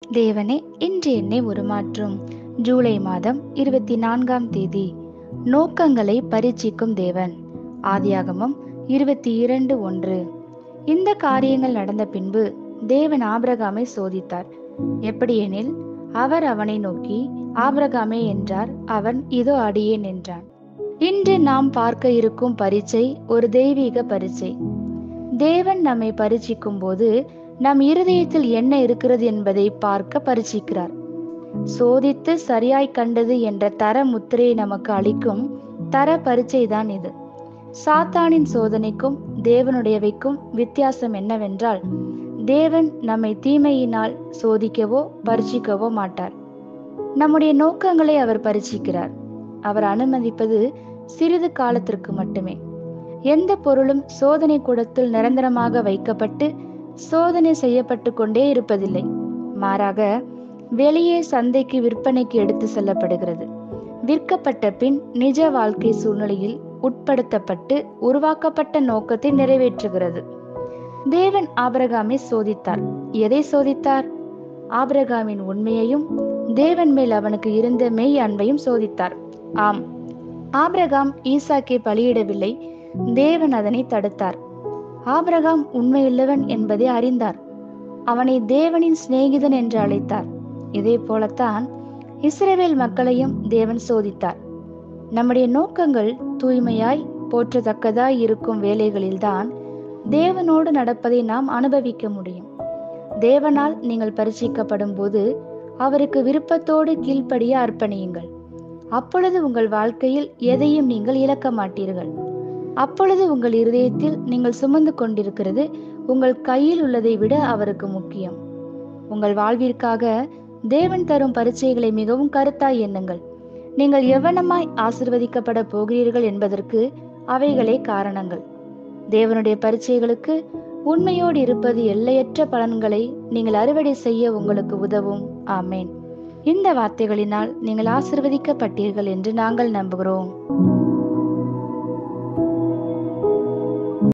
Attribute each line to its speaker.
Speaker 1: தேவனே, இன்று என்னை உருமாற்றும். ஜூலை மாதம் 24ஆம் தேதி. நோக்கங்களை பரீட்சிக்கும் தேவன். ஆதியாகமம் 22:1. இந்த காரியங்கள் நடந்த பின்பு தேவன் ஆபிரகாமை சோதித்தார். எப்படியெனில், அவர் அவனை நோக்கி, ஆபிரகாமே என்றார். அவன், இதோ அடியேன் என்றான். இன்று நாம் பார்க்க இருக்கும் பரீட்சை ஒரு தெய்வீக பரீட்சை. தேவன் நம்மை பரீட்சிக்கும் போது நம் இருதயத்தில் என்ன இருக்கிறது என்பதை பார்க்க பரீட்சிக்கிறார். சோதித்து சரியாய் கண்டது என்ற தர முத்திரையை நமக்கு அளிக்கும் தர பரீட்சை தான் இது. சாத்தானின் சோதனைக்கும் தேவனுடையவைக்கும் வித்தியாசம் என்னவென்றால், தேவன் நம்மை தீமையினால் சோதிக்கவோ பரீட்சிக்கவோ மாட்டார். நம்முடைய நோக்கங்களை அவர் பரீட்சிக்கிறார். அவர் அனுமதிப்பது சிறிது காலத்திற்கு மட்டுமே. எந்த பொருளும் சோதனை கூடத்தில் நிரந்தரமாக வைக்கப்பட்டு சோதனை செய்யப்பட்டு கொண்டே இருப்பதில்லை. மாறாக வெளியே சந்தைக்கு விற்பனைக்கு எடுத்து செல்லப்படுகிறது. விற்கப்பட்ட பின் நிஜ வாழ்க்கை சூழ்நிலையில் உட்படுத்தப்பட்டு உருவாக்கப்பட்ட நோக்கத்தை நிறைவேற்றுகிறது. தேவன் ஆபிரகாமை சோதித்தார். எதை சோதித்தார்? ஆபிரகாமின் உண்மையையும் தேவன் மேல் அவனுக்கு இருந்த மெய் அன்பையும் சோதித்தார். ஆம், ஆபிரகாம் ஈசாக்கை பலியிடவில்லை. தேவன் அதனை தடுத்தார். ஆபிரகாம் உண்மையுள்ளவன் என்பதை அறிந்தார். அவனை தேவனின் சிநேகிதன் என்று அழைத்தார். இதே போலத்தான் இஸ்ரவேல் மக்களையும் தேவன் சோதித்தார். நம்முடைய நோக்கங்கள் தூய்மையாய் போற்றத்தக்கதாய் இருக்கும் வேலைகளில்தான் தேவனோடு நடப்பதை நாம் அனுபவிக்க முடியும். தேவனால் நீங்கள் பரீட்சிக்கப்படும் போது அவருக்கு விருப்பத்தோடு கீழ்ப்படிய அர்ப்பணியுங்கள். அப்பொழுது உங்கள் வாழ்க்கையில் எதையும் நீங்கள் இழக்க மாட்டீர்கள். அப்பொழுது உங்கள் இருதயத்தில் நீங்கள் சுமந்து கொண்டிருக்கிறது உங்கள் கையில் உள்ளதை விட அவருக்கு முக்கியம். உங்கள் வாழ்விற்காக தேவன் தரும் பரீட்சைகளை மிகவும் கருத்தாய் எண்ணுங்கள். நீங்கள் எவ்வளமாய் ஆசீர்வதிக்கப்பட போகிறீர்கள் என்பதற்கு அவைகளே காரணங்கள். தேவனுடைய பரீட்சைகளுக்கு உண்மையோடு இருப்பது எல்லையற்ற பலன்களை நீங்கள் அறுவடை செய்ய உங்களுக்கு உதவும். ஆமேன். இந்த வார்த்தைகளினால் நீங்கள் ஆசீர்வதிக்கப்பட்டீர்கள் என்று நாங்கள் நம்புகிறோம்.